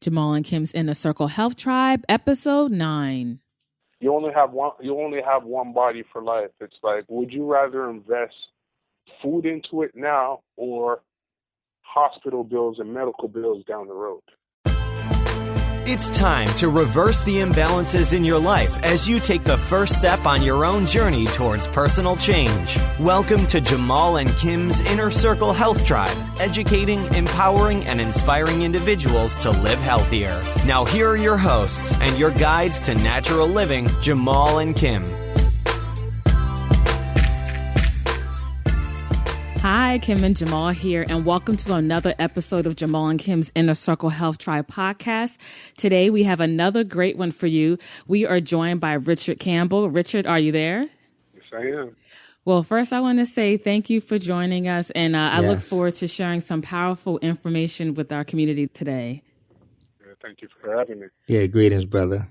Jamal and Kim's Inner Circle Health Tribe, episode 9. You only have one body for life. It's like, would you rather invest food into it now or hospital bills and medical bills down the road? It's time to reverse the imbalances in your life as you take the first step on your own journey towards personal change. Welcome to Jamal and Kim's Inner Circle Health Tribe, educating, empowering, and inspiring individuals to live healthier. Now here are your hosts and your guides to natural living, Jamal and Kim. Hi, Kim and Jamal here, and welcome to another episode of Jamal and Kim's Inner Circle Health Tribe podcast. Today, we have another great one for you. We are joined by Richard Campbell. Richard, are you there? Yes, I am. Well, first, I want to say thank you for joining us, and I look forward to sharing some powerful information with our community today. Yeah, thank you for having me. Yeah, greetings, brother.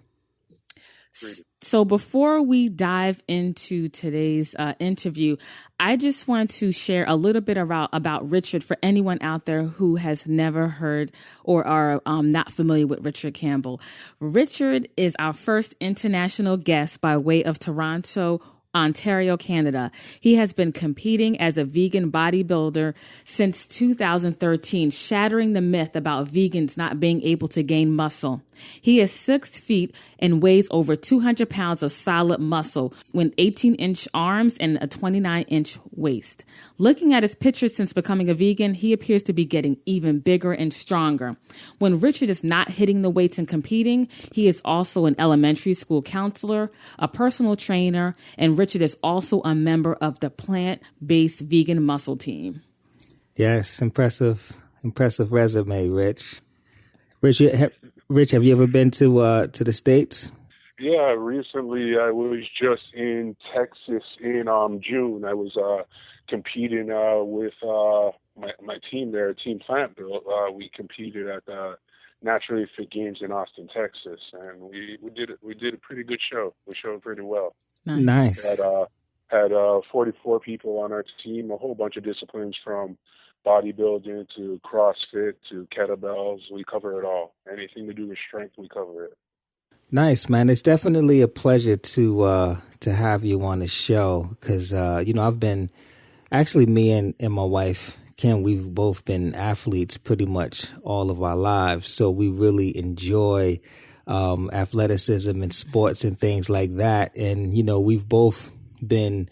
So before we dive into today's interview, I just want to share a little bit about Richard for anyone out there who has never heard or are not familiar with Richard Campbell. Richard is our first international guest by way of Toronto, Ontario, Canada. He has been competing as a vegan bodybuilder since 2013, shattering the myth about vegans not being able to gain muscle. He is 6 feet and weighs over 200 pounds of solid muscle with 18-inch arms and a 29-inch waist. Looking at his pictures since becoming a vegan, he appears to be getting even bigger and stronger. When Richard is not hitting the weights and competing, he is also an elementary school counselor, a personal trainer, and Richard is also a member of the plant-based vegan muscle team. Yes, impressive resume, Rich. Rich, have you ever been to the States? Yeah, recently I was just in Texas in June. I was competing with my team there, Team Campbell. We competed at the Naturally Fit Games in Austin, Texas, and we did a pretty good show. We showed pretty well. Nice. Had 44 people on our team, a whole bunch of disciplines from bodybuilding to CrossFit to kettlebells. We cover it all. Anything to do with strength, we cover it. Nice, man. It's definitely a pleasure to have you on the show because I've been actually me and my wife Kim. We've both been athletes pretty much all of our lives, so we really enjoy athleticism and sports and things like that. And we've both been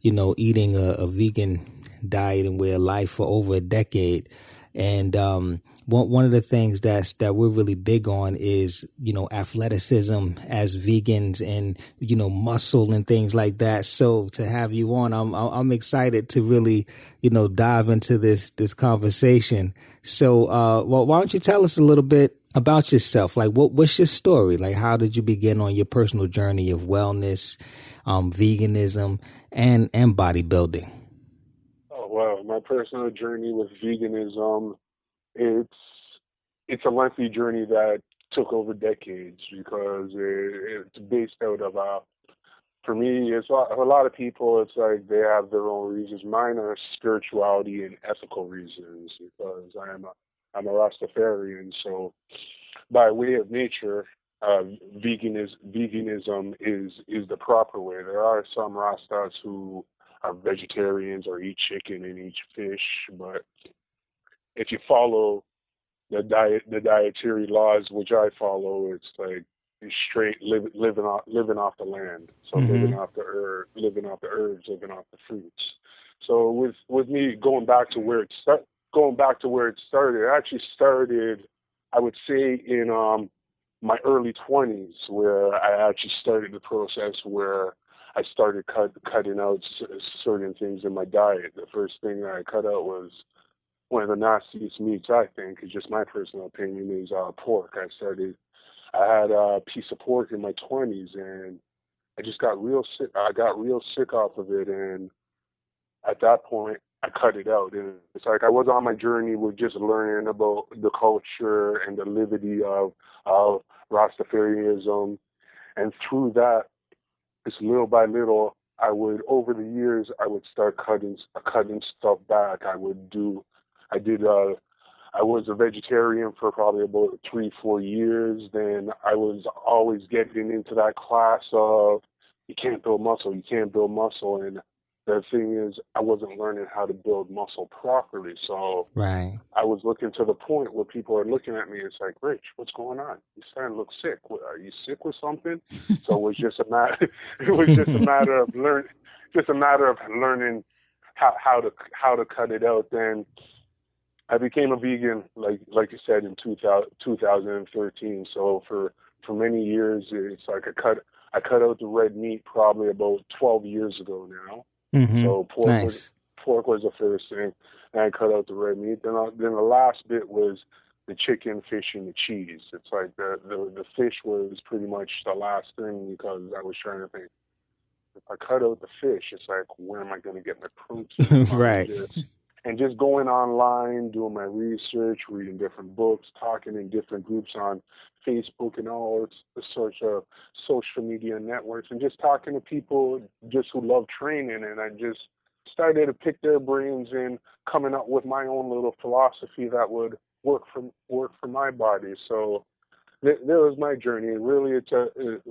eating a vegan diet and way of life for over a decade. And one of the things that we're really big on is, athleticism as vegans and, muscle and things like that. So to have you on, I'm excited to really, dive into this conversation. So why don't you tell us a little bit about yourself? Like, what's your story? Like, how did you begin on your personal journey of wellness, veganism, and bodybuilding? Well, my personal journey with veganism, it's a lengthy journey that took over decades because it's based out of, for me, it's a lot of people, it's like they have their own reasons. Mine are spirituality and ethical reasons because I'm a Rastafarian. So by way of nature, veganism is the proper way. There are some Rastas who are vegetarians or eat chicken and eat fish, but if you follow the dietary laws, which I follow, it's like straight living off the land. So living off the herbs, living off the fruits. So with me going back to where it started, it actually started, I would say, in my early 20s, where I actually started the process where I started cutting out certain things in my diet. The first thing that I cut out was one of the nastiest meats, I think, is just my personal opinion, is pork. I had a piece of pork in my 20s, and I just got real sick. I got real sick off of it, and at that point, I cut it out. And it's like I was on my journey with just learning about the culture and the liberty of Rastafarianism, and through that, just little by little, over the years, I would start cutting stuff back. I did I was a vegetarian for probably about 3-4 years. Then I was always getting into that class of you can't build muscle, you can't build muscle. And the thing is, I wasn't learning how to build muscle properly. So Right. I was looking to the point where people are looking at me. It's like, Rich, what's going on? You starting to look sick. Are you sick with something? So it was just a matter. It was just a matter of learning how to cut it out. Then I became a vegan, like you said, in 2013. So for many years, it's like I cut out the red meat probably about 12 years ago now. Mm-hmm. So pork was the first thing, and I cut out the red meat. Then the last bit was the chicken, fish, and the cheese. It's like the fish was pretty much the last thing because I was trying to think. If I cut out the fish, it's like, where am I going to get my protein? Right. And just going online, doing my research, reading different books, talking in different groups on Facebook and all sorts of social media networks, and just talking to people just who love training. And I just started to pick their brains and coming up with my own little philosophy that would work for my body. So there was my journey. Really, to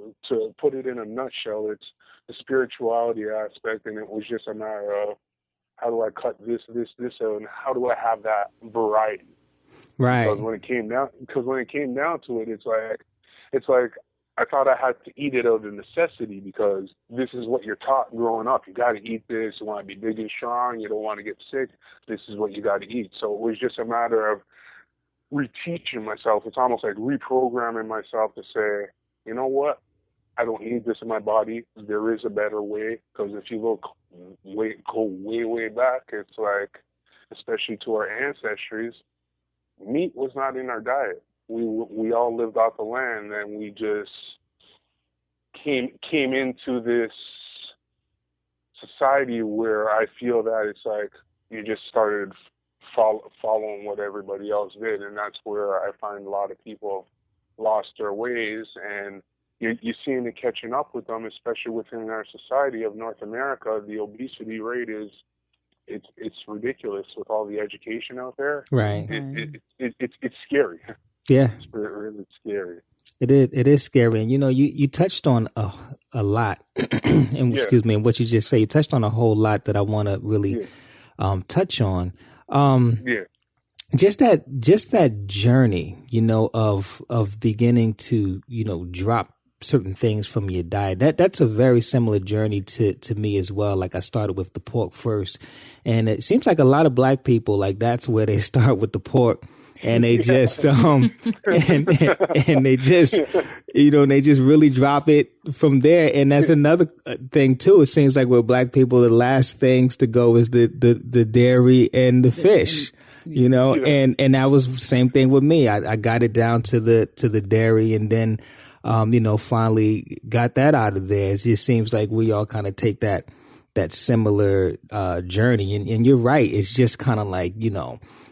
put it in a nutshell, it's the spirituality aspect, and it was just a matter of how do I cut this out, and how do I have that variety? Right. Because when it came down to it, it's like I thought I had to eat it out of necessity because this is what you're taught growing up. You got to eat this. You want to be big and strong. You don't want to get sick. This is what you got to eat. So it was just a matter of reteaching myself. It's almost like reprogramming myself to say, you know what? I don't need this in my body. There is a better way. Because if you go way back, it's like, especially to our ancestors, meat was not in our diet. We all lived off the land, and we just came into this society where I feel that it's like you just started following what everybody else did, and that's where I find a lot of people lost their ways, and you're seeing it catching up with them, especially within our society of North America. The obesity rate it's ridiculous with all the education out there. Right. It's scary. Yeah. It's really scary. It is scary. And, you touched on a lot, and excuse me, and what you just say, you touched on a whole lot that I want to really touch on. Just that journey, of beginning to, drop certain things from your diet. That's a very similar journey to me as well. Like I started with the pork first, and it seems like a lot of Black people, like that's where they start with the pork. And they just, and they just, they just really drop it from there. And that's another thing too. It seems like with Black people, the last things to go is the dairy and the fish, and that was the same thing with me. I got it down to the dairy, and then, finally got that out of there. It just seems like we all kind of take that similar, journey. And you're right. It's just kind of like,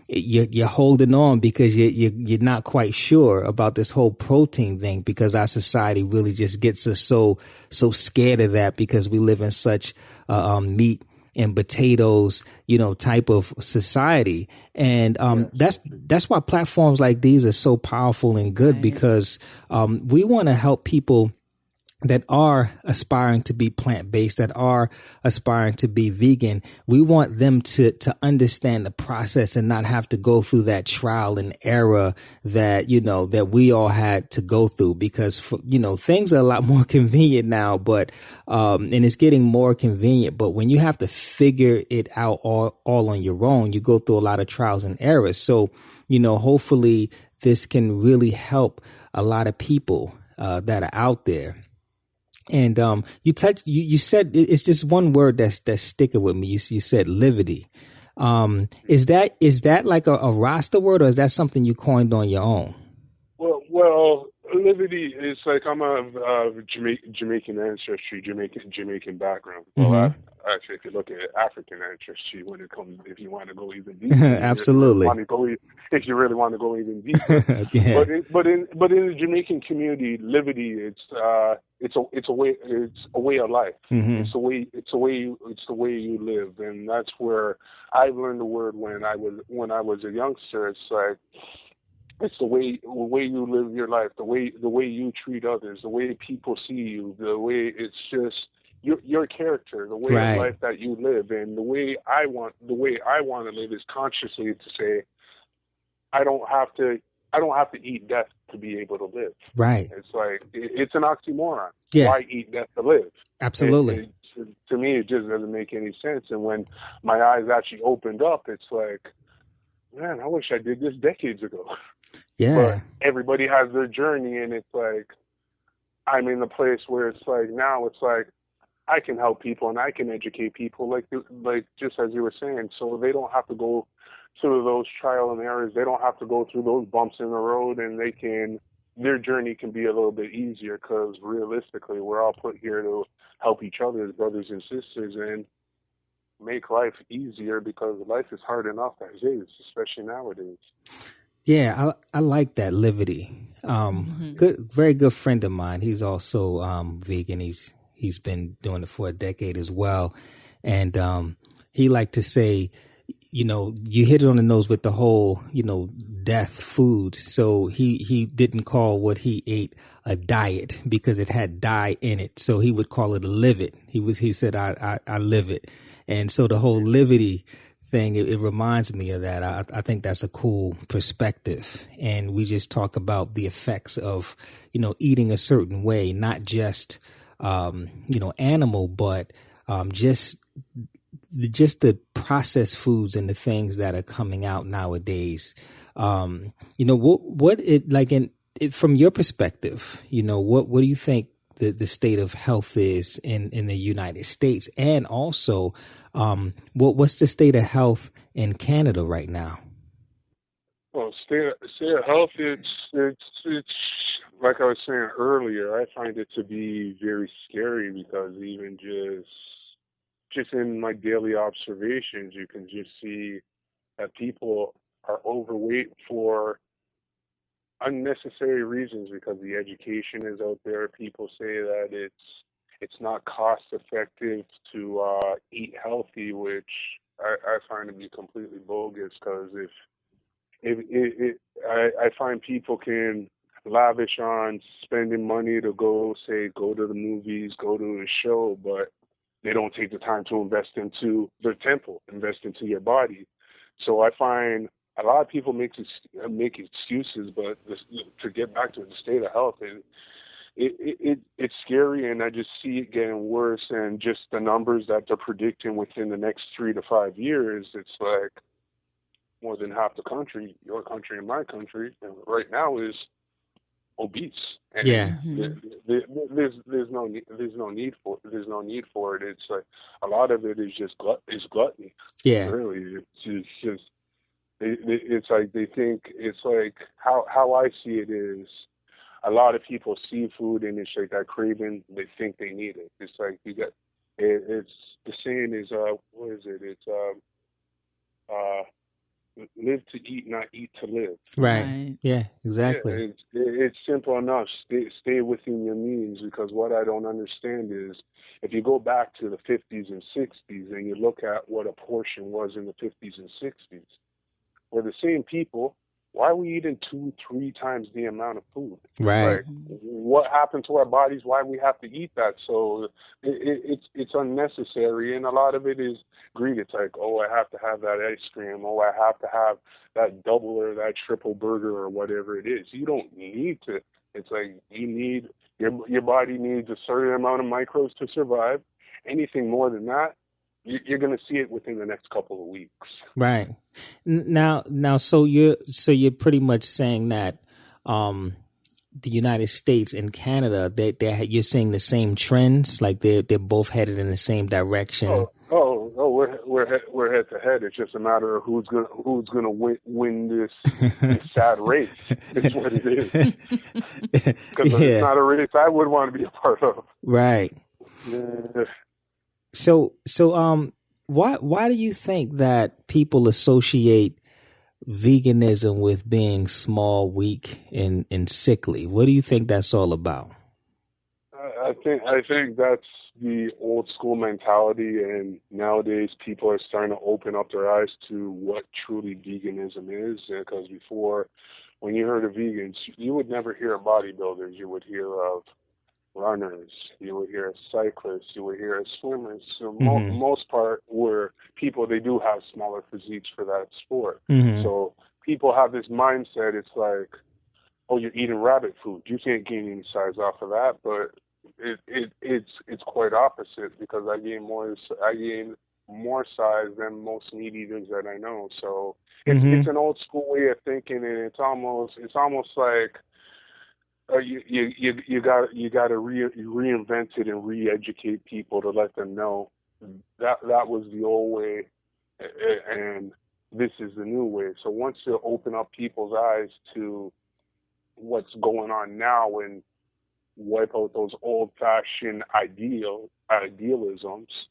you're holding on because you're not quite sure about this whole protein thing, because our society really just gets us so scared of that because we live in such meat and potatoes, type of society. And that's why platforms like these are so powerful and good, because we want to help people that are aspiring to be plant-based, that are aspiring to be vegan. We want them to understand the process and not have to go through that trial and error that, that we all had to go through, because, things are a lot more convenient now, but, and it's getting more convenient. But when you have to figure it out all on your own, you go through a lot of trials and errors. So, hopefully this can really help a lot of people, that are out there. And you said it's just one word that's sticking with me. You said liberty. Is that like a Rasta word, or is that something you coined on your own? Well, Livity is like I'm of Jamaican ancestry, Jamaican background. Well, actually, if you look at African ancestry, when it comes, if you want to go even deeper, absolutely. If you really want to go even deeper, yeah. but in the Jamaican community, livity, it's a way of life. It's the way you live, and that's where I learned the word when I was a youngster. It's like, it's the way you live your life, the way you treat others, the way people see you, the way it's just your character, the way of life that you live, and the way I want to live is consciously to say, I don't have to eat death to be able to live. Right. It's like it's an oxymoron. Yeah. Why eat death to live? Absolutely. To me, it just doesn't make any sense. And when my eyes actually opened up, it's like, man, I wish I did this decades ago. Yeah. But everybody has their journey, and it's like I'm in the place where it's like now it's like I can help people and I can educate people, like just as you were saying, so they don't have to go through those trial and errors. They don't have to go through those bumps in the road, and their journey can be a little bit easier, because realistically, we're all put here to help each other as brothers and sisters and make life easier, because life is hard enough as is, especially nowadays. Yeah, I like that, livity. Very good friend of mine. He's also vegan. He's been doing it for a decade as well, and he liked to say, you hit it on the nose with the whole, death food. So he didn't call what he ate a diet because it had die in it. So he would call it a live it. He said, I live it. And so the whole livity thing, it reminds me of that. I think that's a cool perspective. And we just talk about the effects of, eating a certain way, not just, animal, but just the processed foods and the things that are coming out nowadays. What it like from your perspective, what do you think the state of health is in the United States, and also what's the state of health in Canada right now? Well, state of health, it's like I was saying earlier, I find it to be very scary, because even just in my daily observations, you can just see that people are overweight for unnecessary reasons, because the education is out there. People say that it's not cost effective to eat healthy, which I find to be completely bogus, because I find people can lavish on spending money to go to the movies, go to a show, but they don't take the time to invest into their temple, invest into your body. So I find a lot of people make excuses, but to get back to the state of health, it's scary, and I just see it getting worse. And just the numbers that they're predicting within the next 3 to 5 years, it's like more than half the country, your country and my country, right now is obese. And yeah. There's no need for it. It's like a lot of it is just gluttony. Yeah. Really, it's just. It's like they think, it's like how I see it is, a lot of people see food and it's like that craving, they think they need it. It's like it's the saying is what is it? It's live to eat, not eat to live. Right. Yeah, exactly. Yeah, it's simple enough. Stay within your means, because what I don't understand is, if you go back to the 50s and 60s and you look at what a portion was in the 50s and 60s, we're the same people. Why are we eating 2-3 times the amount of food? Right. Like, what happened to our bodies? Why we have to eat that? So it's unnecessary, and a lot of it is greed. It's like, oh, I have to have that ice cream. Oh, I have to have that double or that triple burger or whatever it is. You don't need to. It's like you need your body needs a certain amount of microbes to survive. Anything more than that, you're going to see it within the next couple of weeks. Right. Now, so you're pretty much saying that the United States and Canada, you're seeing the same trends, like they're both headed in the same direction. We're we're head to head. It's just a matter of who's gonna win this sad race. It's what it is. Because it's not a race I would want to be a part of. Right. Yeah. So why do you think that people associate veganism with being small, weak, and sickly? What do you think that's all about? I think that's the old school mentality, and nowadays people are starting to open up their eyes to what truly veganism is. Because before, when you heard of vegans, you would never hear of bodybuilders. You would hear of runners. You would hear of cyclists. You would hear of swimmers. So most part were people, they do have smaller physiques for that sport. So people have this mindset. It's like, oh, you're eating rabbit food. You can't gain any size off of that. But it's quite opposite, because I gain more size than most meat eaters that I know. So it's an old school way of thinking, and it's almost like you got to reinvent it and re-educate people to let them know that was the old way, and this is the new way. So once you open up people's eyes to what's going on now and wipe out those old-fashioned idealisms,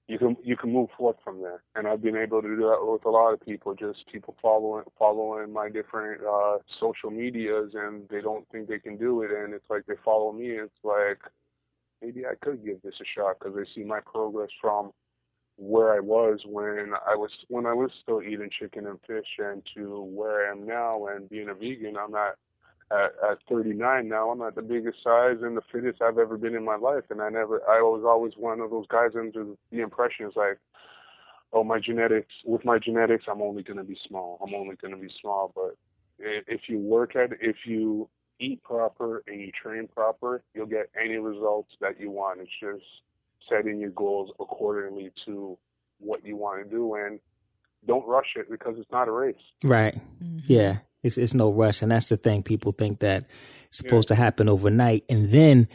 you can move forth from there. And I've been able to do that with a lot of people, just people following my different social medias, and they don't think they can do it, and it's like they follow me, and it's like, maybe I could give this a shot, because they see my progress from where I was when I was still eating chicken and fish, and to where I am now. And being a vegan, I'm at 39 now, I'm at the biggest size and the fittest I've ever been in my life. And I was always one of those guys under the impression is like, oh, with my genetics, I'm only going to be small. But if you work at it, if you eat proper and you train proper, you'll get any results that you want. It's just setting your goals accordingly to what you want to do, and don't rush it, because it's not a race. Right. Yeah. It's no rush. And that's the thing. People think that it's supposed to happen overnight. And then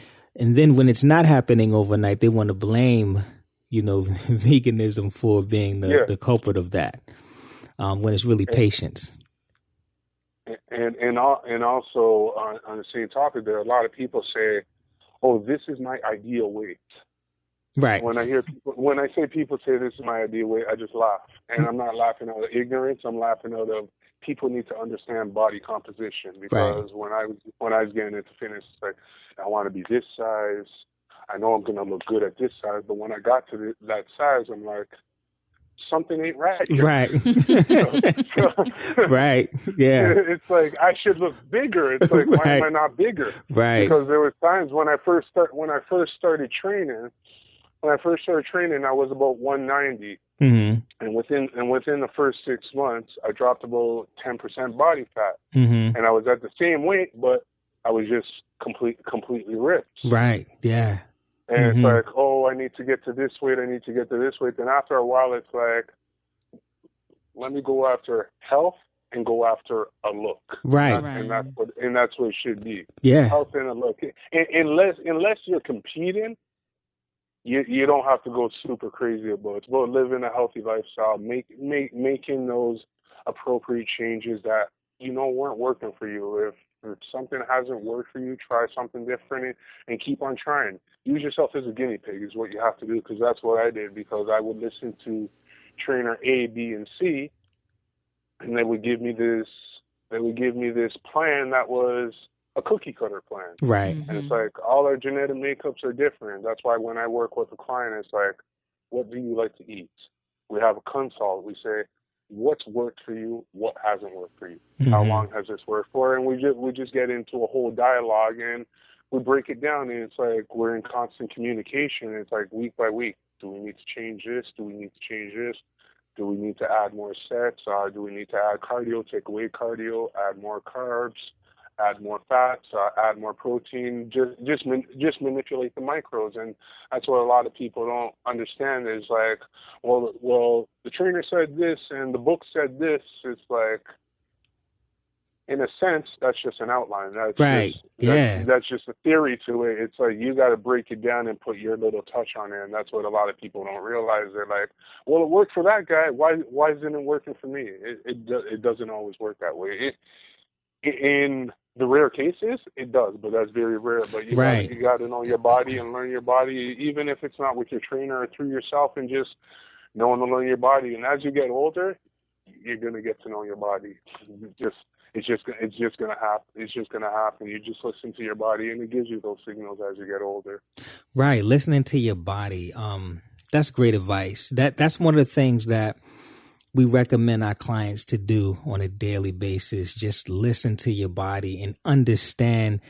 when it's not happening overnight, they want to blame, veganism for being the culprit of that. When it's really patience. And also on the same topic, there are a lot of people say, oh, this is my ideal weight. Right. When I say people say this is my ideal weight, I just laugh. And I'm not laughing out of ignorance. I'm laughing out of people need to understand body composition, because when I was getting into fitness, it's like, I want to be this size. I know I'm going to look good at this size, but when I got to that size, I'm like, something ain't right. Right. Right. Yeah. It's like I should look bigger. It's like, why am I not bigger? Right. Because there was times when I first started training. When I first started training, I was about 190. And within the first 6 months, I dropped about 10% body fat. And I was at the same weight, but I was just completely ripped. Right. Yeah. And it's like, oh, I need to get to this weight. Then after a while, it's like, let me go after health and go after a look. Right. And that's what it should be. Yeah. Health and a look. Unless you're competing, you don't have to go super crazy about it. It's about living a healthy lifestyle, making those appropriate changes that weren't working for you. If something hasn't worked for you, try something different and keep on trying. Use yourself as a guinea pig is what you have to do, because that's what I did. Because I would listen to trainer A, B, and C, and they would give me this plan that was a cookie cutter plan. Right. And it's like all our genetic makeups are different. That's why when I work with a client, it's like, what do you like to eat? We have a consult. We say, what's worked for you? What hasn't worked for you? How long has this worked for? And we just get into a whole dialogue, and we break it down. And it's like we're in constant communication. It's like week by week. Do we need to change this? Do we need to change this? Do we need to add more sets? Do we need to add cardio, take away cardio, add more carbs, add more fats, add more protein, just manipulate the macros. And that's what a lot of people don't understand is like, well, the trainer said this and the book said this. It's like, in a sense, that's just an outline. That's right. That's just a theory to it. It's like you got to break it down and put your little touch on it, and that's what a lot of people don't realize. They're like, "Well, it worked for that guy. Why isn't it working for me?" It doesn't always work that way. In the rare cases, it does, but that's very rare. But you got to know your body and learn your body, even if it's not with your trainer or through yourself, and just knowing to learn your body. And as you get older, you're gonna get to know your body. It's just gonna happen. It's just gonna happen. You just listen to your body, and it gives you those signals as you get older. Right, listening to your body. That's great advice. That's one of the things that we recommend our clients to do on a daily basis. Just listen to your body and understand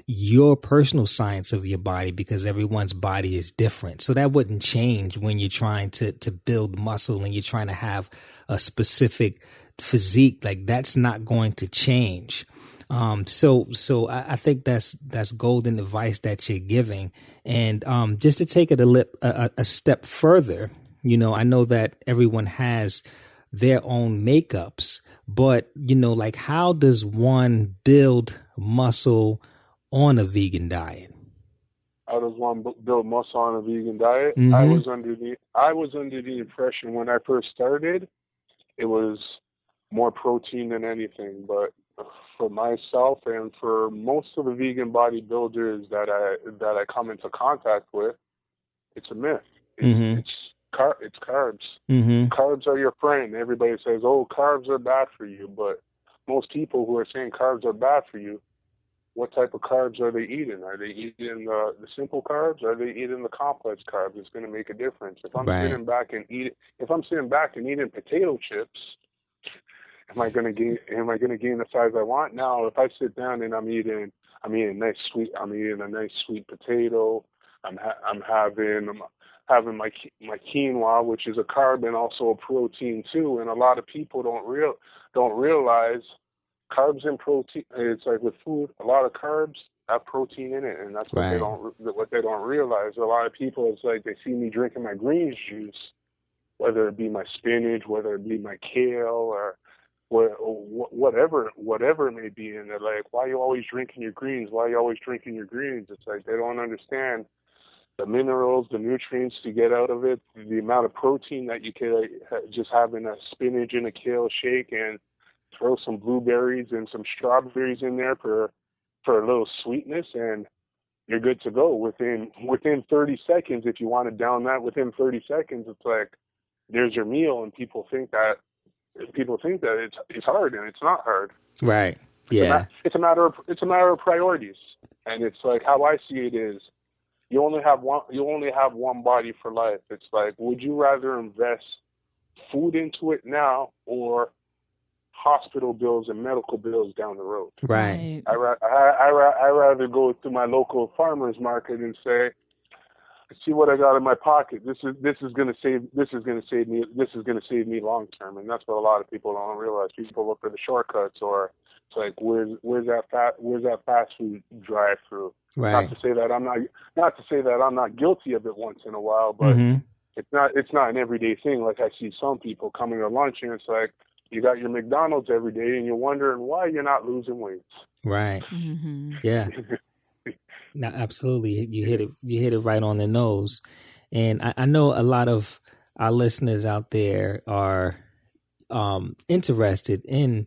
your personal science of your body, because everyone's body is different. So that wouldn't change when you're trying to build muscle and you're trying to have a specific physique. Like, that's not going to change. So I think that's golden advice that you're giving. And just to take it a step further, I know that everyone has their own makeups, but like, how does one build muscle on a vegan diet? How does one build muscle on a vegan diet? Mm-hmm. I was under the impression when I first started, it was more protein than anything. But for myself and for most of the vegan bodybuilders that I come into contact with, it's a myth. It's carbs. Mm-hmm. Carbs are your friend. Everybody says, "Oh, carbs are bad for you," but most people who are saying carbs are bad for you, what type of carbs are they eating? Are they eating the simple carbs? Or are they eating the complex carbs? It's going to make a difference. If I'm sitting back and eating potato chips, am I going to gain the size I want? Now, if I sit down and I'm eating a nice sweet potato, I'm having my quinoa, which is a carb and also a protein too. And a lot of people don't realize carbs and protein. It's like with food, a lot of carbs have protein in it, and that's what they don't realize. A lot of people, it's like they see me drinking my greens juice, whether it be my spinach, whether it be my kale, or whatever it may be, and they're like, "Why are you always drinking your greens? Why are you always drinking your greens?" It's like they don't understand the minerals, the nutrients to get out of it, the amount of protein that you can just having a spinach and a kale shake, and throw some blueberries and some strawberries in there for a little sweetness, and you're good to go. Within 30 seconds, if you want to down that, within 30 seconds, it's like there's your meal, and people think that it's hard, and it's not hard. Right. Yeah. It's a matter of priorities, and it's like how I see it is, you only have one body for life. It's like, would you rather invest food into it now or hospital bills and medical bills down the road? Right. I rather go to my local farmer's market and say, see what I got in my pocket. This is going to save me long term, and that's what a lot of people don't realize. People look for the shortcuts, or it's like, where's that fast food drive through? Right. Not to say that I'm not guilty of it once in a while, but it's not an everyday thing. Like, I see some people coming to lunch, and it's like, you got your McDonald's every day, and you're wondering why you're not losing weight. Right. Mm-hmm. Yeah. No, absolutely. You hit it right on the nose. And I know a lot of our listeners out there are interested in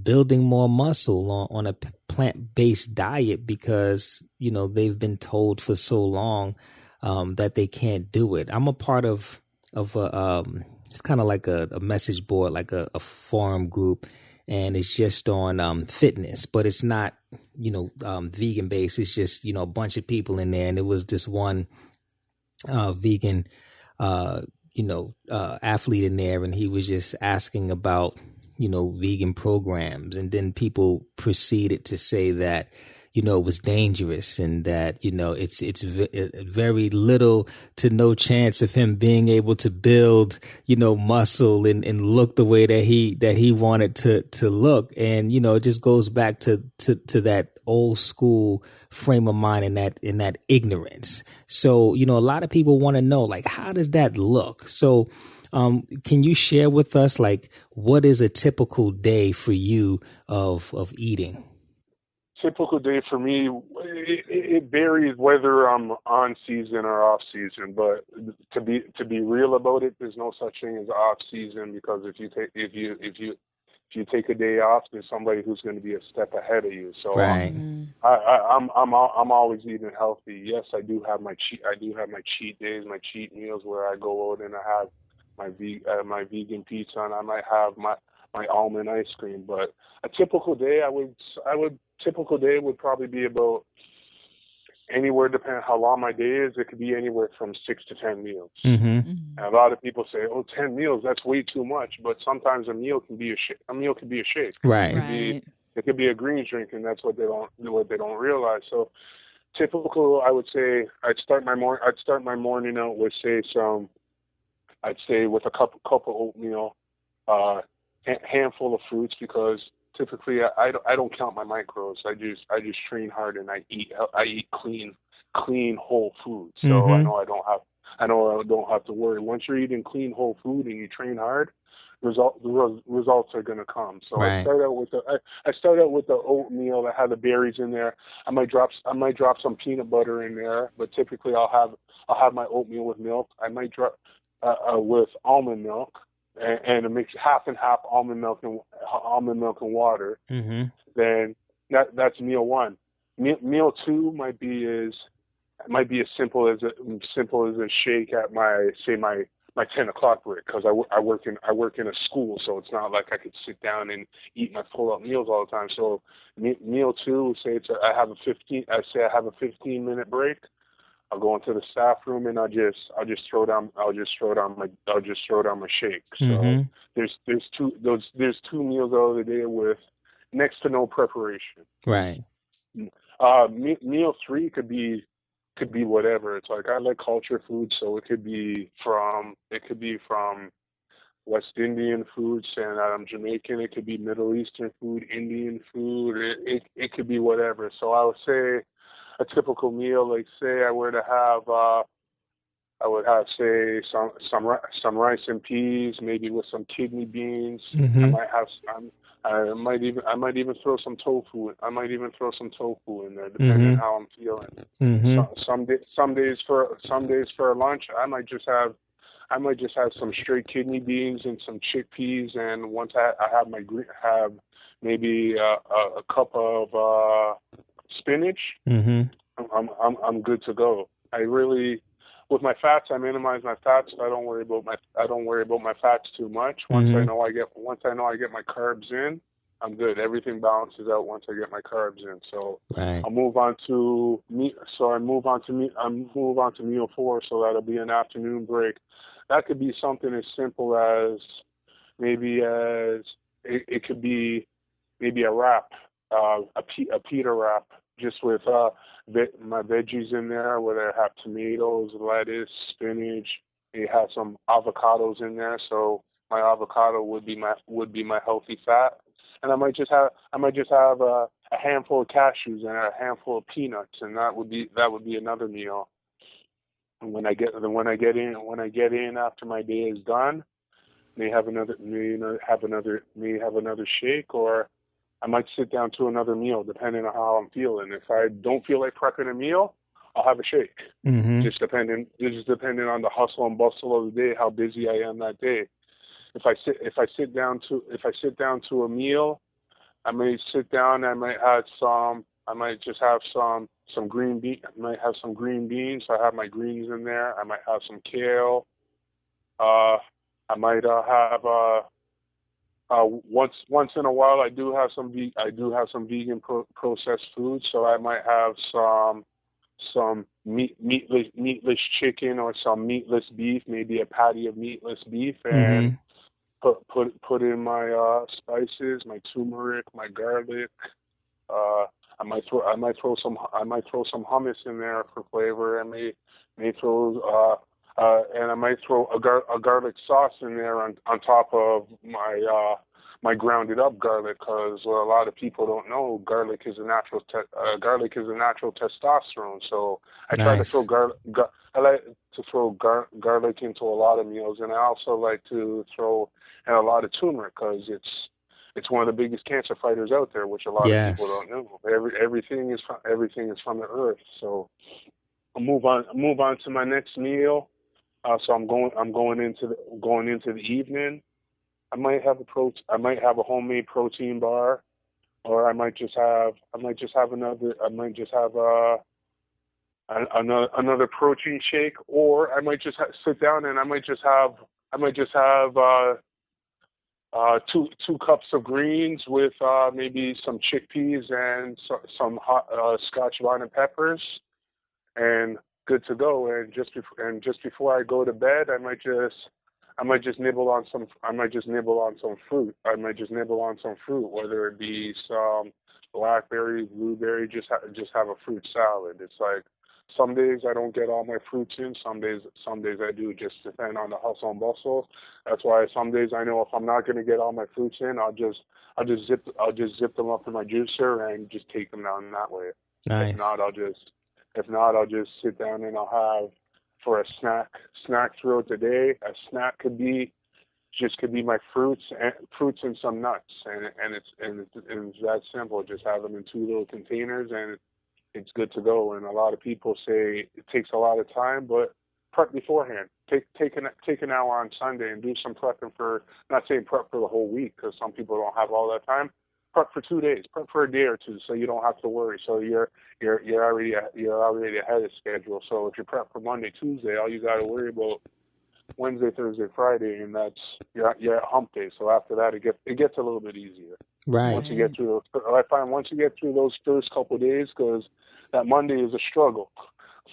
building more muscle on a plant-based diet, because, they've been told for so long that they can't do it. I'm a part of a it's kind of like a message board, like a forum group, and it's just on fitness, but it's not, vegan based. It's just, a bunch of people in there. And it was this one vegan, athlete in there, and he was just asking about, vegan programs. And then people proceeded to say that, it was dangerous, and that, it's very little to no chance of him being able to build, muscle and look the way that he wanted to look. And, it just goes back to that old school frame of mind and that ignorance. So, a lot of people want to know, like, how does that look? So Can you share with us, like, what is a typical day for you of eating? Typical day for me, it varies whether I'm on season or off season. But to be real about it, there's no such thing as off season, because if you take a day off, there's somebody who's going to be a step ahead of you. So Right. I'm always eating healthy. Yes, I do have my cheat days, my cheat meals, where I go out and I have my vegan pizza, and I might have my almond ice cream. But a typical day, typical day would probably be about anywhere, depending how long my day is. It could be anywhere from 6 to 10 meals. Mm-hmm. And a lot of people say, "Oh, 10 meals, that's way too much." But sometimes a meal can be a shake. Right. It could be a green drink, and that's what they don't realize. So typical, I would say, I'd start my morning out with with a cup of oatmeal, handful of fruits, because typically I don't count my macros. I just train hard, and I eat clean whole food. So Mm-hmm. I know I don't have to worry. Once you're eating clean whole food and you train hard, the results are going to come. So Right. I start out with the oatmeal that had the berries in there. I might drop some peanut butter in there, but typically I'll have my oatmeal with milk. I might drop with almond milk, and a mix half and half almond milk and water. Mm-hmm. Then that's meal one. Meal two might be as simple as a shake at my 10 o'clock break, because I work in a school, so it's not like I could sit down and eat my full out meals all the time. So meal two, I have a 15-minute break. I'll go into the staff room, and I'll just throw down my shake. So Mm-hmm. there's two meals out of the day with next to no preparation. Right. Meal three could be whatever. It's like, I like culture food, so it could be from West Indian food, saying that I'm Jamaican. It could be Middle Eastern food, Indian food. It could be whatever. So I would say a typical meal, like, say I would have say some rice and peas, maybe with some kidney beans. Mm-hmm. I might even throw some tofu. I might even throw some tofu in there, depending on how I'm feeling. Mm-hmm. Some days for lunch, I might just have some straight kidney beans and some chickpeas, and once I have maybe a cup of spinach, Mm-hmm. I'm good to go. With my fats, I minimize my fats. So I don't worry about my fats too much. Once Mm-hmm. I know I get my carbs in, I'm good. Everything balances out once I get my carbs in. So Right. I'll move on to meat. So I move on to meal four. So that'll be an afternoon break. That could be something as simple as it could be maybe a wrap, a pita wrap, just with my veggies in there, whether I have tomatoes, lettuce, spinach. You have some avocados in there, so my avocado would be my healthy fat, and I might just have a handful of cashews and a handful of peanuts, and that would be another meal. And when I get in after my day is done, may have another shake, or I might sit down to another meal, depending on how I'm feeling. If I don't feel like prepping a meal, I'll have a shake. Mm-hmm. Just depending on the hustle and bustle of the day, how busy I am that day. If I sit down to a meal, I may sit down. I might just have some green bean. I might have some green beans. So I have my greens in there. I might have some kale. I might have once in a while, I do have some vegan processed food, so I might have some meatless chicken or some meatless beef, maybe a patty of meatless beef, and put in my spices, my turmeric, my garlic. I might throw some hummus in there for flavor. I may throw and I might throw a garlic sauce in there on top of my grounded up garlic, because a lot of people don't know garlic is a natural testosterone. So I try to throw I like to throw garlic into a lot of meals, and I also like to throw in a lot of turmeric, because it's one of the biggest cancer fighters out there, which a lot of people don't know. Everything is from the earth. So I'll move on to my next meal. So I'm going into the evening. I might have a homemade protein bar, or I might just have another protein shake, or I might just sit down and I might just have two cups of greens with maybe some chickpeas and some hot Scotch bonnet peppers, and good to go. And just before I go to bed, I might just nibble on some fruit. Whether it be some blackberry, blueberry. Just have a fruit salad. It's like, some days I don't get all my fruits in. Some days I do. Just depend on the hustle and bustle. That's why some days I know if I'm not going to get all my fruits in, I'll just zip them up in my juicer and just take them down that way. Nice. If not, I'll just sit down and I'll have, for a snack throughout the day. A snack could be my fruits and some nuts, and it's that simple. Just have them in 2 little containers, and it's good to go. And a lot of people say it takes a lot of time, but prep beforehand. Take an hour on Sunday and do some prepping for, not saying prep for the whole week, because some people don't have all that time. Prep for 2 days, prep for a day or two, so you don't have to worry. So you're already ahead of schedule. So if you prep for Monday, Tuesday, all you got to worry about Wednesday, Thursday, Friday, and that's you're at hump day. So after that, it gets a little bit easier. Right. Once you get through those first couple of days, because that Monday is a struggle.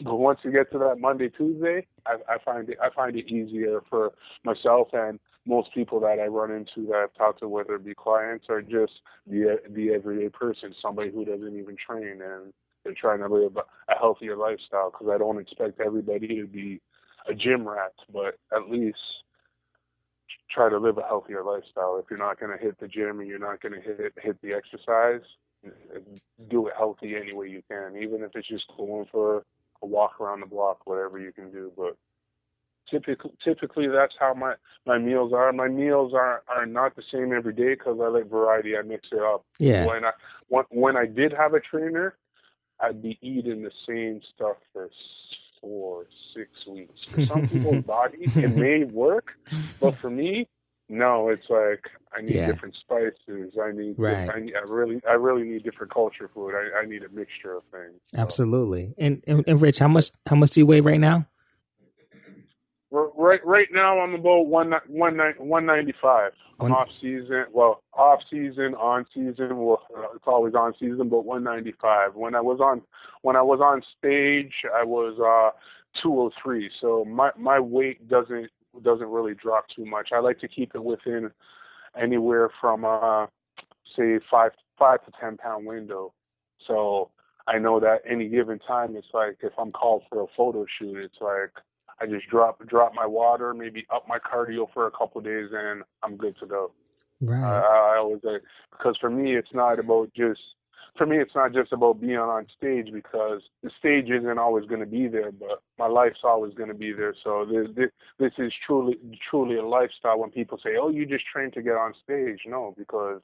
But once you get to that Monday, Tuesday, I find it easier for myself and most people that I run into that I've talked to, whether it be clients or just the everyday person, somebody who doesn't even train and they're trying to live a healthier lifestyle. Because I don't expect everybody to be a gym rat, but at least try to live a healthier lifestyle. If you're not going to hit the gym and you're not going to hit the exercise, do it healthy any way you can, even if it's just going for a walk around the block, whatever you can do. But typically that's how my meals are. My meals are not the same every day, because I like variety. I mix it up. Yeah. When I did have a trainer, I'd be eating the same stuff for 4-6 weeks. For some people's bodies, it may work, but for me, no. It's like I need different spices. I really need different culture food. I need a mixture of things. So. Absolutely. And Rich, how much do you weigh right now? Right now, I'm about 195. Off season, on season. Well, it's always on season, but 195. When I was on stage, I was 203. So my weight doesn't really drop too much. I like to keep it within anywhere from say 5 to 10 pound window. So I know that any given time, it's like if I'm called for a photo shoot, it's like I just drop my water, maybe up my cardio for a couple of days, and I'm good to go. Right. I always because for me it's not just about being on stage, because the stage isn't always going to be there, but my life's always going to be there. So this is truly a lifestyle. When people say, "Oh, you just train to get on stage," no, because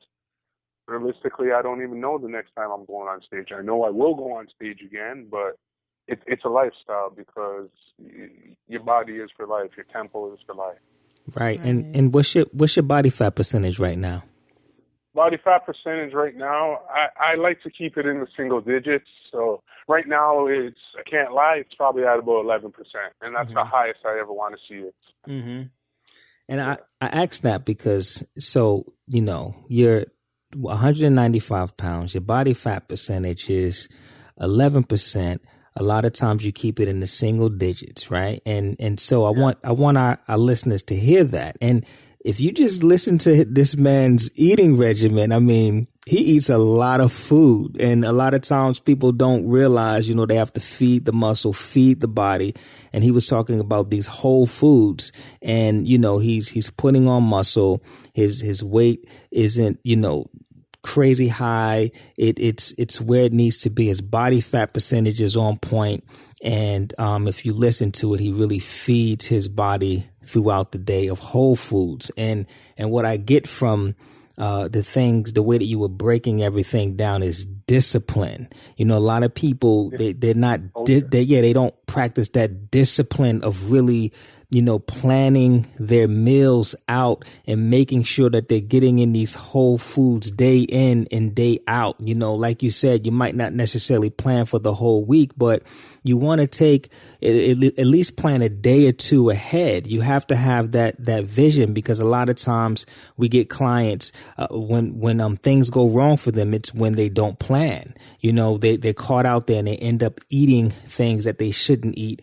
realistically, I don't even know the next time I'm going on stage. I know I will go on stage again, but it's a lifestyle, because your body is for life, your temple is for life. Right. And what's your body fat percentage right now? Body fat percentage right now, I like to keep it in the single digits. So right now, I can't lie, it's probably at about 11%, and that's the highest I ever want to see it. Mm-hmm. And I asked that because, so, you're 195 pounds, your body fat percentage is 11%. A lot of times you keep it in the single digits, right? And so I want our listeners to hear that. And if you just listen to this man's eating regimen, I mean, he eats a lot of food, and a lot of times people don't realize, they have to feed the muscle, feed the body. And he was talking about these whole foods, and, he's putting on muscle. His weight isn't, crazy high. It's where it needs to be. His body fat percentage is on point. And if you listen to it, he really feeds his body throughout the day of whole foods. And what I get from the way that you were breaking everything down is discipline. A lot of people, they're not, they don't practice that discipline of really, planning their meals out and making sure that they're getting in these whole foods day in and day out. Like you said, you might not necessarily plan for the whole week, but you want to take at least plan a day or two ahead. You have to have that vision, because a lot of times we get clients when things go wrong for them, it's when they don't plan. They're caught out there and they end up eating things that they shouldn't eat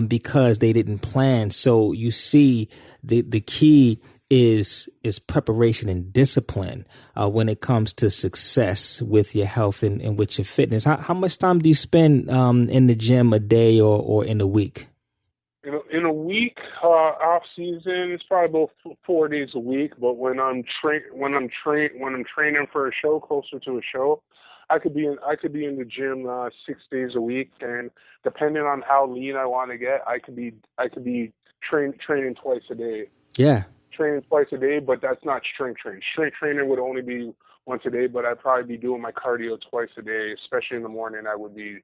because they didn't plan. So you see, the key is preparation and discipline when it comes to success with your health and with your fitness. How much time do you spend in the gym a day or in a week? In a week, off season, it's probably about 4 days a week. But when I'm training for a show, closer to a show, I could be in the gym 6 days a week, and depending on how lean I want to get, I could be training twice a day. Yeah. Training twice a day, but that's not strength training. Strength training would only be once a day, but I'd probably be doing my cardio twice a day, especially in the morning. I would be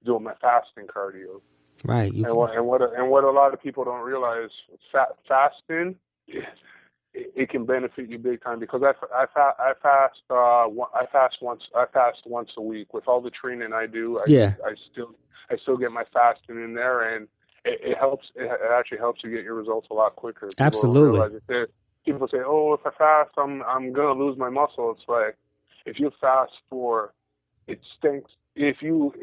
doing my fasting cardio. Right. And what a lot of people don't realize, fasting, it can benefit you big time, because I fast once a week. With all the training I do, I still get my fasting in there, and it helps. It actually helps you get your results a lot quicker. Absolutely. People say, "Oh, if I fast, I'm gonna lose my muscle." It's like, if you fast for, it stinks. If you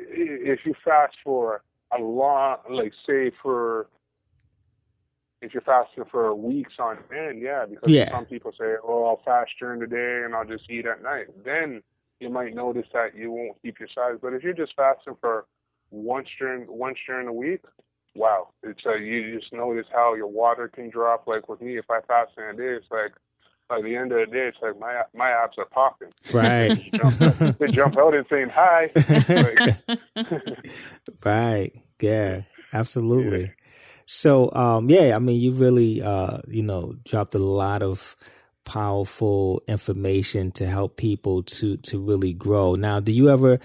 fast for a long, like say if you're fasting for weeks on end, because some people say, "Oh, I'll fast during the day and I'll just eat at night." Then you might notice that you won't keep your size. But if you're just fasting for once during the week, wow, it's you just notice how your water can drop. Like with me, if I fast in a day, it's like by the end of the day, it's like my abs are popping. Right. They jump out and saying hi. Right. Yeah. Absolutely. Yeah. So, I mean, you really, dropped a lot of powerful information to help people to really grow. Now, do you ever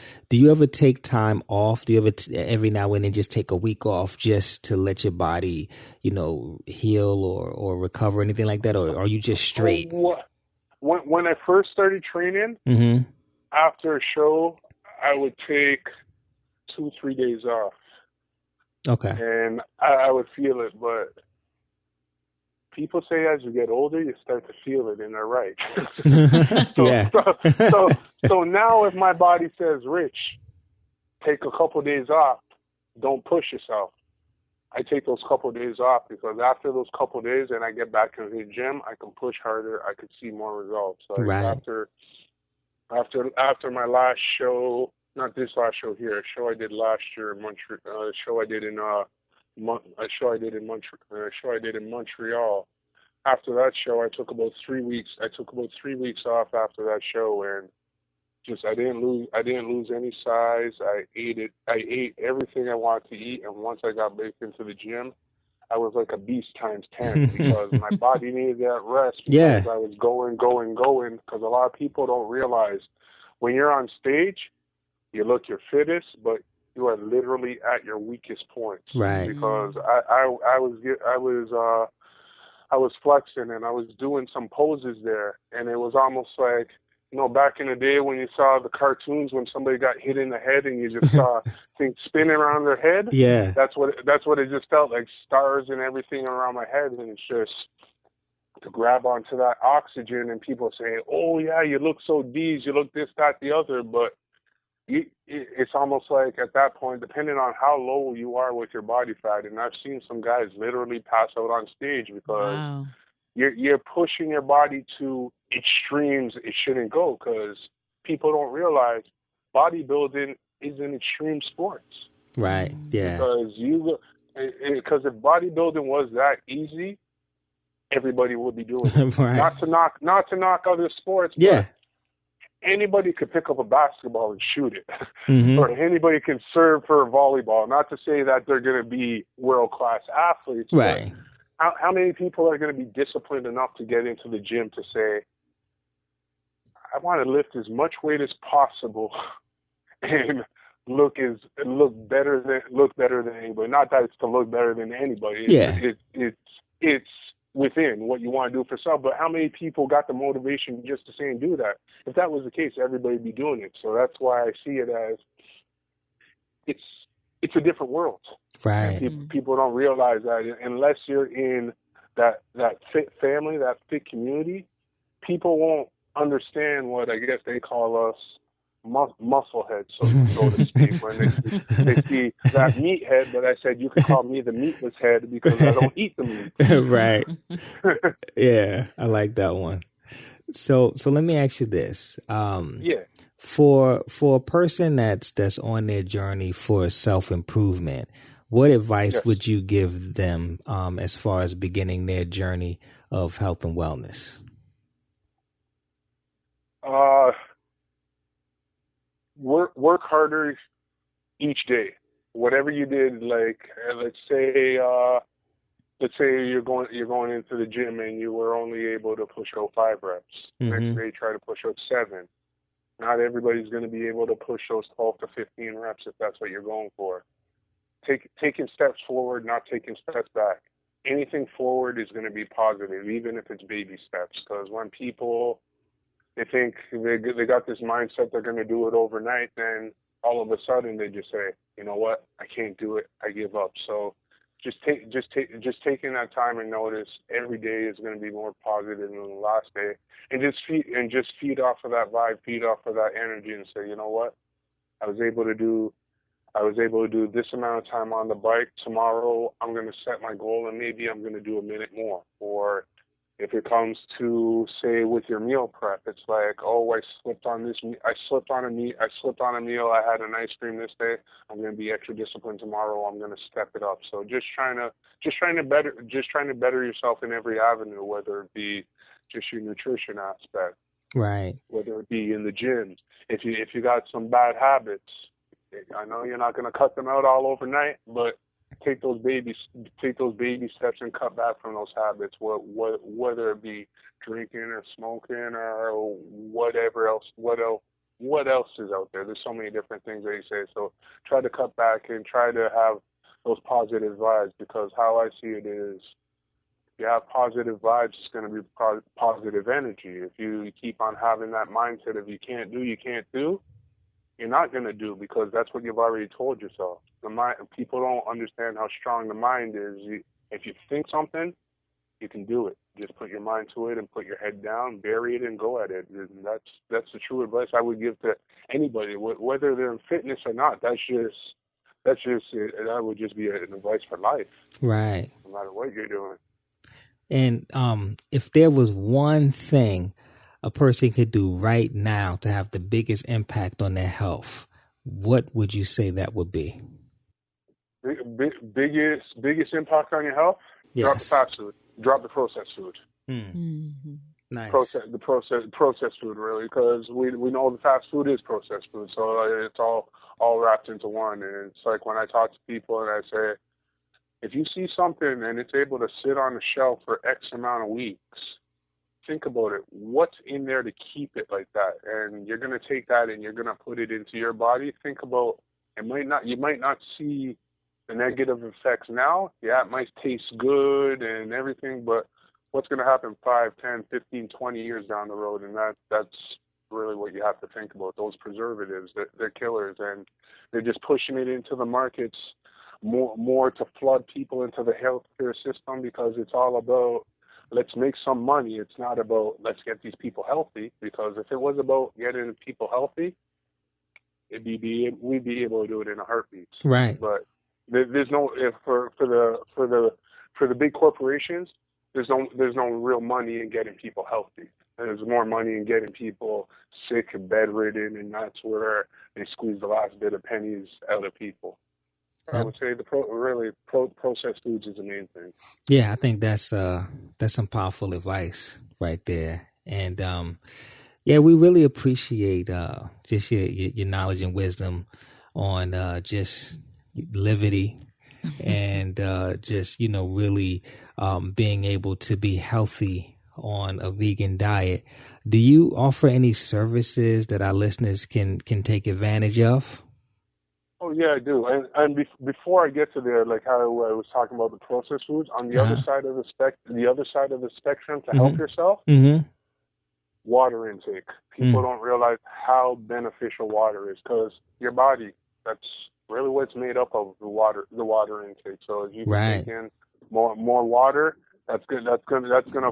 take time off? Do you ever every now and then just take a week off just to let your body, heal or recover, anything like that? Or are you just straight? When I first started training, after a show, I would take 2-3 days off. Okay. And I would feel it, but people say as you get older, you start to feel it, and they're right. So now if my body says, "Rich, take a couple of days off, don't push yourself," I take those couple of days off, because after those couple of days and I get back into the gym, I can push harder, I can see more results. Like right. After my last show, not this last show here, a show I did last year in Montreal, a show I did in Montreal. After that show, I took about 3 weeks. I took about 3 weeks off after that show, and I didn't lose any size. I ate everything I wanted to eat, and once I got back into the gym, I was like a beast times 10, because my body needed that rest. Because I was going. Because a lot of people don't realize, when you're on stage, you look your fittest, but you are literally at your weakest point. Right. Because I was flexing and I was doing some poses there, and it was almost like, back in the day when you saw the cartoons when somebody got hit in the head and you just saw things spinning around their head. Yeah. That's what it just felt like, stars and everything around my head, and it's just to grab onto that oxygen. And people say, "Oh yeah, you look so D's, you look this, that, the other," but it's almost like at that point, depending on how low you are with your body fat, and I've seen some guys literally pass out on stage because you're pushing your body to extremes it shouldn't go, because people don't realize bodybuilding is an extreme sport. Right. Yeah. Because if bodybuilding was that easy, everybody would be doing it. Right. Not to knock other sports, Yeah. but anybody could pick up a basketball and shoot it, Mm-hmm. or anybody can serve for volleyball. Not to say that they're going to be world-class athletes, Right. but how many people are going to be disciplined enough to get into the gym to say, I want to lift as much weight as possible and look better than anybody. Not that it's to look better than anybody. It's within what you want to do for self. But how many people got the motivation just to say and do that? If that was the case, everybody would be doing it. So that's why I see it as it's a different world. Right. People don't realize that unless you're in that fit family, that fit community, people won't understand what I guess they call us muscle heads, so to speak, when they see that meat head. But I said you can call me the meatless head because I don't eat the meat. Right. Yeah, I like that one. So let me ask you this. For a person that's on their journey for self-improvement, what advice would you give them as far as beginning their journey of health and wellness? Work harder each day. Whatever you did, like let's say you're going into the gym and you were only able to push out 5 reps. Mm-hmm. Next day, try to push out 7. Not everybody's going to be able to push those 12 to 15 reps if that's what you're going for. Taking steps forward, not taking steps back. Anything forward is going to be positive, even if it's baby steps. Because when people they think they got this mindset they're going to do it overnight, then all of a sudden they just say, you know what, I can't do it, I give up. So just taking that time and notice every day is going to be more positive than the last day, and just feed off of that vibe, feed off of that energy, and say, you know what, I was able to do this amount of time on the bike. Tomorrow I'm going to set my goal and maybe I'm going to do a minute more. Or if it comes to, say, with your meal prep, it's like, oh, I slipped on a meal, I had an ice cream this day, I'm going to be extra disciplined tomorrow, I'm going to step it up. So just trying to better yourself in every avenue, whether it be just your nutrition aspect, right, whether it be in the gym. If you got some bad habits, I know you're not going to cut them out all overnight, but take those baby steps and cut back from those habits, whether it be drinking or smoking or whatever else. What else is out there? There's so many different things that you say. So try to cut back and try to have those positive vibes, because how I see it is, if you have positive vibes, it's going to be positive energy. If you keep on having that mindset of you can't do, you're not going to do, because that's what you've already told yourself. The mind, people don't understand how strong the mind is. If you think something, you can do it. Just put your mind to it and put your head down, bury it, and go at it. And that's the true advice I would give to anybody, whether they're in fitness or not. That would just be an advice for life. Right. No matter what you're doing. And if there was one thing a person could do right now to have the biggest impact on their health, what would you say that would be? Biggest impact on your health? Yes. Drop the fast food. Drop the processed food. Mm-hmm. Nice. Processed food, really, because we know the fast food is processed food, so it's all wrapped into one. And it's like when I talk to people and I say, if you see something and it's able to sit on the shelf for X amount of weeks, think about it. What's in there to keep it like that? And you're going to take that and you're going to put it into your body. Think about, you might not see the negative effects now. Yeah, it might taste good and everything, but what's going to happen 5, 10, 15, 20 years down the road? And that's really what you have to think about. Those preservatives, they're killers, and they're just pushing it into the markets more to flood people into the healthcare system, because it's all about, let's make some money. It's not about, let's get these people healthy, because if it was about getting people healthy, we'd be able to do it in a heartbeat. Right. But there's no, for the big corporations, there's no real money in getting people healthy. There's more money in getting people sick and bedridden, and that's where they squeeze the last bit of pennies out of people. I would say processed foods is the main thing. Yeah, I think that's some powerful advice right there. And yeah, we really appreciate just your knowledge and wisdom on just Livity and just, you know, really being able to be healthy on a vegan diet. Do you offer any services that our listeners can take advantage of? Oh yeah, I do. And before I get to there, like how I was talking about the processed foods, on the other side of the spectrum to help yourself, water intake. People don't realize how beneficial water is, because your body, that's really what it's made up of, the water intake. So if you take in more water, that's good. That's gonna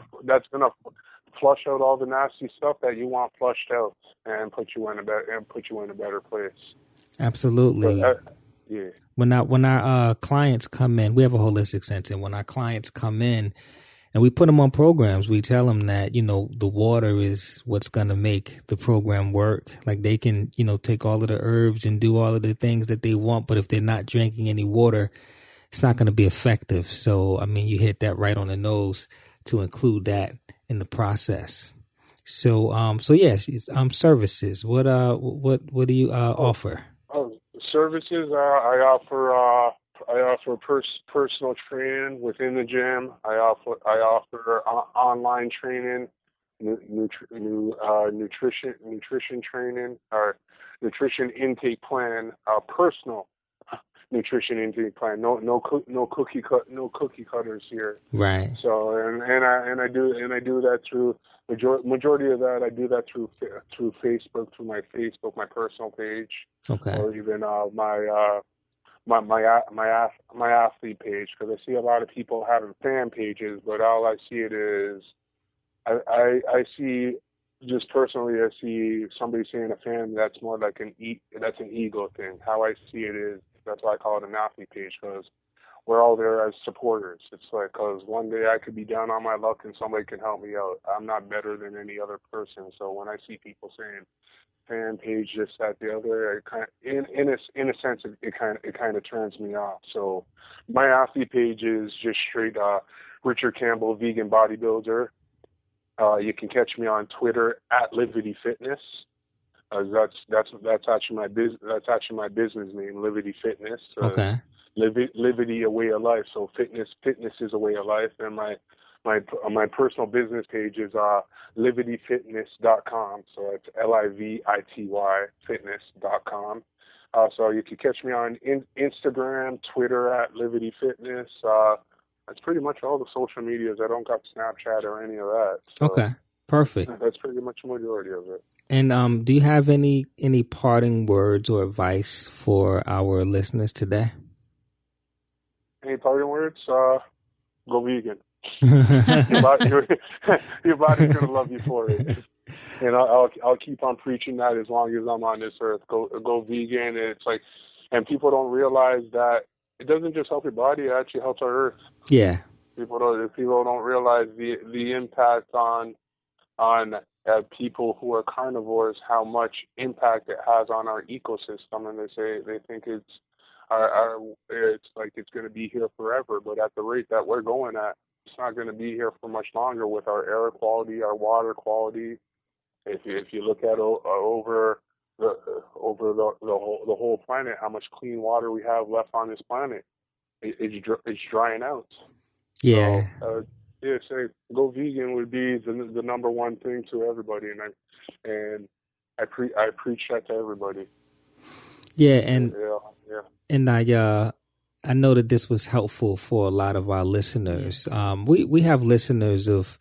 flush out all the nasty stuff that you want flushed out and put you in a better place. Absolutely. Yeah. When our clients come in, we have a holistic center. When our clients come in and we put them on programs, we tell them that, you know, the water is what's going to make the program work. Like they can, you know, take all of the herbs and do all of the things that they want, but if they're not drinking any water, it's not going to be effective. So, I mean, you hit that right on the nose to include that in the process. So yes, services. What do you offer? Services. I offer personal training within the gym. I offer online training, nutrition training, or nutrition intake plan, personal nutrition intake plan. No cookie cutters here. Right. So and I do that through majority of that. I do that through Facebook, through my Facebook, my personal page. Okay. Or even my athlete page, because I see a lot of people having fan pages, but all I see it is I see, just personally, I see somebody saying a fan, that's more like that's an ego thing. How I see it is, that's why I call it an athlete page, because we're all there as supporters. It's like, because one day I could be down on my luck and somebody can help me out. I'm not better than any other person. So when I see people saying fan page, this, that, the other, it kind of, in a sense, it kind of turns me off. So my athlete page is just straight Richard Campbell, vegan bodybuilder. You can catch me on Twitter at Livity Fitness. That's actually my business name, Livity Fitness. Okay. Livity, a way of life. So fitness is a way of life, and my personal business page is livityfitness.com. So it's LIVITY fitness.com. So you can catch me on Instagram, Twitter at Livity Fitness. That's pretty much all the social medias. I don't got Snapchat or any of that. So okay, perfect. That's pretty much the majority of it. And do you have any parting words or advice for our listeners today? Any parting words? Go vegan. Your body's gonna love you for it. And I'll keep on preaching that as long as I'm on this earth. Go vegan. And it's like, and people don't realize that it doesn't just help your body; it actually helps our earth. Yeah. People don't realize the impact on people who are carnivores, how much impact it has on our ecosystem, and they think it's like it's going to be here forever. But at the rate that we're going at, it's not going to be here for much longer with our air quality, our water quality. If you look at over the whole planet, how much clean water we have left on this planet, it's drying out. Yeah. So, say go vegan would be the number one thing to everybody, and I preach that to everybody. Yeah, and yeah. And I know that this was helpful for a lot of our listeners. We have listeners of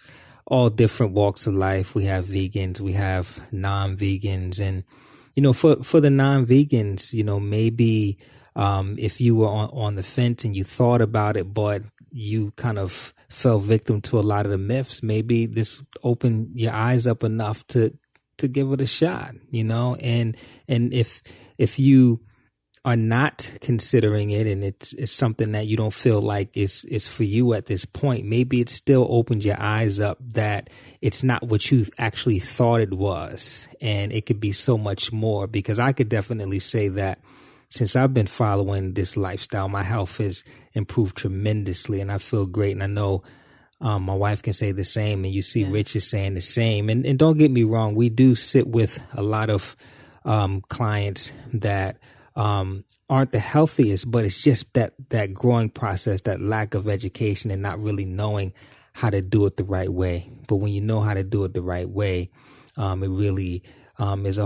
all different walks of life. We have vegans, we have non-vegans, and for the non-vegans, maybe if you were on the fence and you thought about it, but you kind of fell victim to a lot of the myths, maybe this opened your eyes up enough to give it a shot, and if you are not considering it, and it's something that you don't feel like is for you at this point, maybe it still opened your eyes up that it's not what you actually thought it was, and it could be so much more. Because I could definitely say that since I've been following this lifestyle, my health has improved tremendously, and I feel great. And I know my wife can say the same, and you see Rich is saying the same. And don't get me wrong, we do sit with a lot of clients that aren't the healthiest, but it's just that growing process, that lack of education and not really knowing how to do it the right way. But when you know how to do it the right way, it really is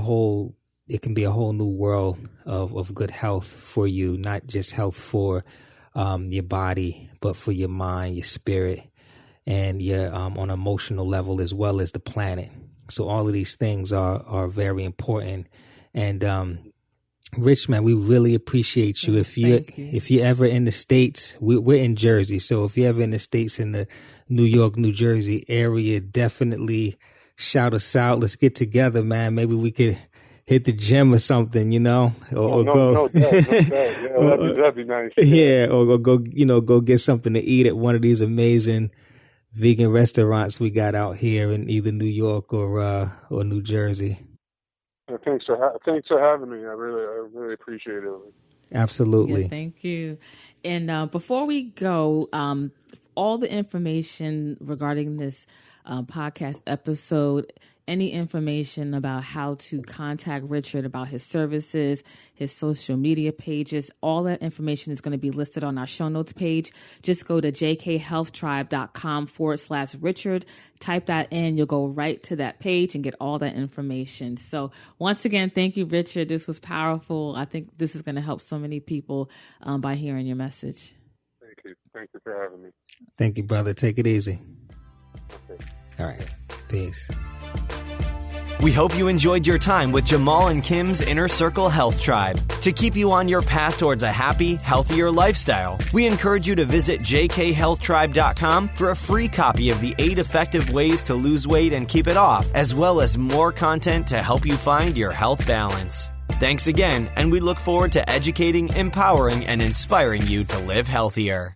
it can be a whole new world of good health for you, not just health for your body, but for your mind, your spirit, and your on an emotional level, as well as the planet. So all of these things are very important. And Rich, man, we really appreciate you. If you're ever in the States, we're in Jersey. So if you're ever in the States, in the New York, New Jersey area, definitely shout us out. Let's get together, man. Maybe we could hit the gym or something, or go. Yeah, that'd be nice. Yeah, or go, go get something to eat at one of these amazing vegan restaurants we got out here in either New York or New Jersey. Thanks for having me. I really appreciate it. Absolutely. Yeah, thank you. And before we go, all the information regarding this podcast episode, any information about how to contact Richard, about his services, his social media pages, all that information is going to be listed on our show notes page. Just go to jkhealthtribe.com/Richard. Type that in. You'll go right to that page and get all that information. So once again, thank you, Richard. This was powerful. I think this is going to help so many people by hearing your message. Thank you. Thank you for having me. Thank you, brother. Take it easy. Okay. All right. Peace. We hope you enjoyed your time with Jamal and Kim's Inner Circle Health Tribe. To keep you on your path towards a happy, healthier lifestyle, we encourage you to visit jkhealthtribe.com for a free copy of the 8 effective ways to lose weight and keep it off, as well as more content to help you find your health balance. Thanks again, and we look forward to educating, empowering, and inspiring you to live healthier.